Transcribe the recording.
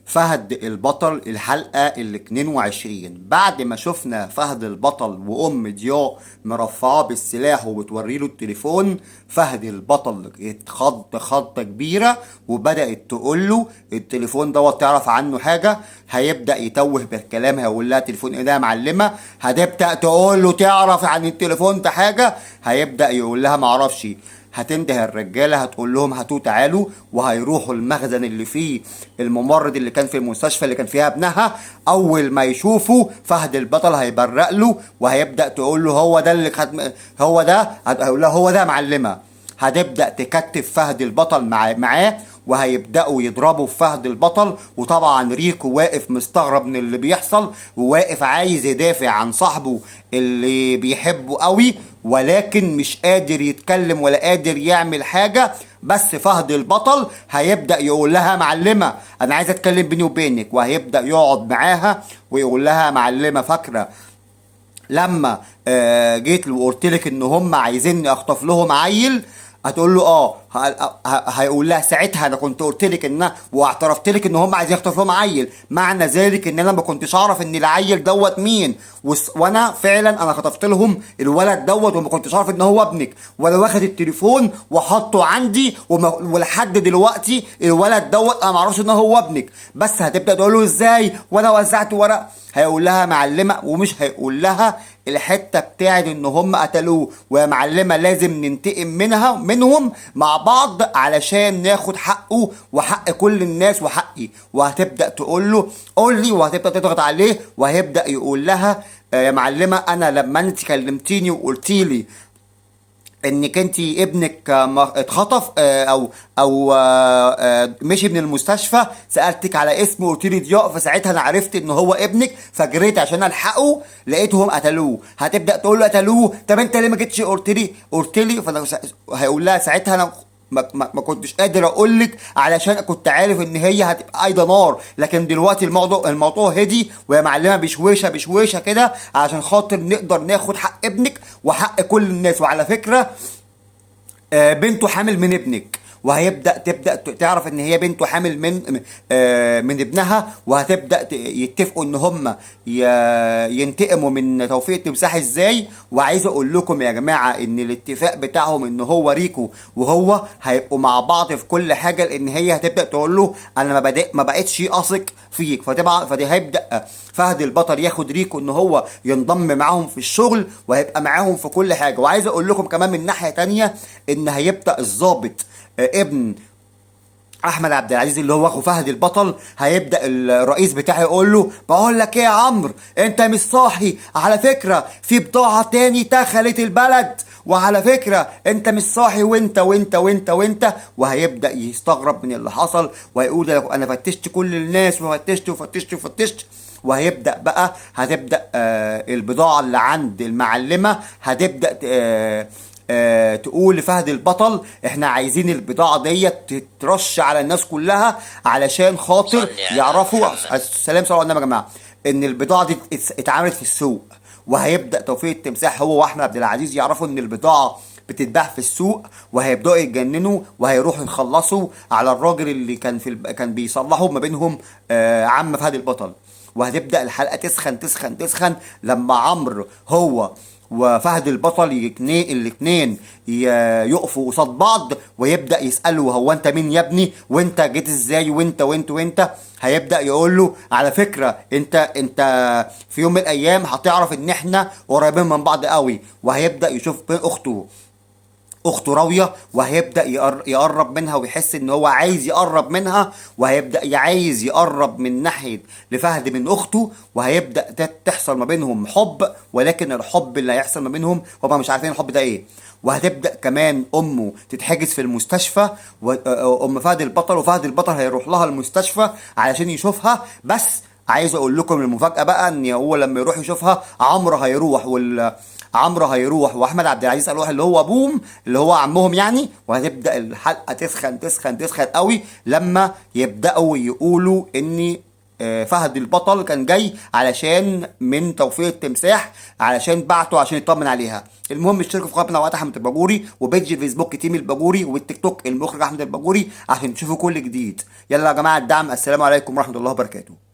فهد البطل الحلقة ال 22. بعد ما شفنا فهد البطل وأم ضياء مرفعاه بالسلاح وبتوريله التليفون، فهد البطل اتخض خضة كبيرة وبدأت تقوله التليفون دوت تعرف عنه حاجة. هيبدأ يتوه بالكلام، هيقول لها تليفون ايه ده يا معلمة؟ هتبدأ تقول له تعرف عن التليفون ده حاجة؟ هيبدأ يقول لها معرفش. هتنده الرجاله هتقول لهم هاتوه تعالوا، وهيروحوا المخزن اللي فيه الممرض اللي كان في المستشفى اللي كان فيها ابنها. اول ما يشوفوا فهد البطل هيبرق له وهيبدا تقول له هو ده اللي هو ده. هتقول له هو ده معلمه. هتبدا تكتف فهد البطل معاه وهيبداوا يضربوا في فهد البطل. وطبعا ريكو واقف مستغرب من اللي بيحصل، وواقف عايز يدافع عن صاحبه اللي بيحبه قوي، ولكن مش قادر يتكلم ولا قادر يعمل حاجة. بس فهد البطل هيبدأ يقول لها معلمة انا عايز اتكلم بيني وبينك، وهيبدأ يقعد معاها ويقول لها معلمة فاكرة لما جيت وقلت لك ان هم عايزيني اخطف لهم عيل؟ هتقول له هيقول لها ساعتها انا كنت قلت لك ان واعترفت لك ان هم عايزين يخطفوا لهم عيل، معنى ذلك ان انا ما كنتش اعرف ان العيل دوت مين، وانا فعلا انا خطفت لهم الولد دوت وما كنتش اعرف ان هو ابنك، ولا واخد التليفون وحطه عندي ولحد دلوقتي الولد دوت انا ما اعرفش ان هو ابنك. بس هتبدا تقول له ازاي وانا وزعت ورق؟ هيقول لها معلمه، ومش هيقول لها الحته بتاعت ان هم قتلوه، ويا معلمه لازم ننتقم منهم مع بعض علشان ناخد حقه وحق كل الناس وحقي. وهتبدا تقول له قول لي، وهتبدا تضغط عليه وهيبدا يقول لها يا معلمه انا لما انت كلمتيني وقلتي لي انك انت ابنك اتخطف او مشي من المستشفى، سالتك على اسمه وقلت لي ضياء، فساعتها انا عرفت ان هو ابنك فجريت عشان الحقه لقيتهم قتلوه. هتبدا تقول له قتلوه؟ طب انت ليه ما جيتش قلت لي هيقول لها ساعتها انا ما كنتش قادر اقول لك علشان كنت عارف ان هي هتبقى قايده نار، لكن دلوقتي الموضوع هدي ويا معلمه بشويشه كده علشان خاطر نقدر ناخد حق ابنك وحق كل الناس. وعلى فكره بنته حامل من ابنك، تبدا تعرف ان هي بنته حامل من ابنها، وهتبدا يتفقوا ان هم ينتقموا من توفيق التمساح ازاي. وعايز اقول لكم يا جماعه ان الاتفاق بتاعهم ان هو ريكو وهو هيبقوا مع بعض في كل حاجه، لان هي هتبدا تقول له انا ما بقتش اثق فيك. فدي هيبدا فهد البطل ياخد ريكو ان هو ينضم معاهم في الشغل وهيبقى معاهم في كل حاجه. وعايز اقول لكم كمان من ناحيه تانية ان هيبدا الضابط ابن احمد عبد العزيز اللي هو اخو فهد البطل، هيبدا الرئيس بتاعي يقول له بقول لك ايه يا عمرو انت مش صاحي، على فكره في بضاعه تاني دخلت البلد، وعلى فكره انت مش صاحي وانت. وهيبدا يستغرب من اللي حصل وهيقول انا فتشت كل الناس وفتشت. هتبدا البضاعه اللي عند المعلمه هتبدا تقول لفهد البطل احنا عايزين البضاعة ديت تترش على الناس كلها علشان خاطر يعرفوا السلام صلى الله عليه وسلم يا جماعة ان البضاعة دي اتعملت في السوق. وهيبدأ توفيق التمساح هو واحمد عبد العزيز يعرفوا ان البضاعة بتتباع في السوق، وهيبدأوا يتجننوا وهيروحوا يخلصوا على الراجل اللي كان بيصلحوا ما بينهم عم فهد البطل. وهتبدأ الحلقة تسخن لما عمرو هو وفهد البطل الاتنين يقفوا قصاد بعض ويبدأ يسأله هو انت مين يا ابني، وانت جيت ازاي، وانت. هيبدأ يقول له على فكرة انت في يوم من الايام هتعرف ان احنا قريبين من بعض قوي. وهيبدأ يشوف بين اخته راويه وهيبدا يقرب منها ويحس ان هو عايز يقرب منها، وهيبدا عايز يقرب من ناحيه لفهد من اخته، وهيبدا تحصل ما بينهم حب، ولكن الحب اللي هيحصل ما بينهم هما مش عارفين الحب ده ايه. وهتبدا كمان امه تتحجز في المستشفى، وام فهد البطل، وفهد البطل هيروح لها المستشفى علشان يشوفها. بس عايز اقول لكم المفاجاه بقى ان هو لما يروح يشوفها عمرو هيروح واحمد عبد العزيز هيروح اللي هو ابوهم اللي هو عمهم يعني. وهتبدا الحلقه تسخن قوي لما يبداوا يقولوا ان فهد البطل كان جاي علشان من توفيق التمساح، علشان بعته عشان يطمن عليها. المهم اشتركوا في قناه احمد الباجوري، وبيج الفيسبوك تيم الباجوري، والتيك توك المخرج احمد الباجوري، عشان تشوفوا كل جديد. يلا يا جماعه الدعم، السلام عليكم ورحمه الله وبركاته.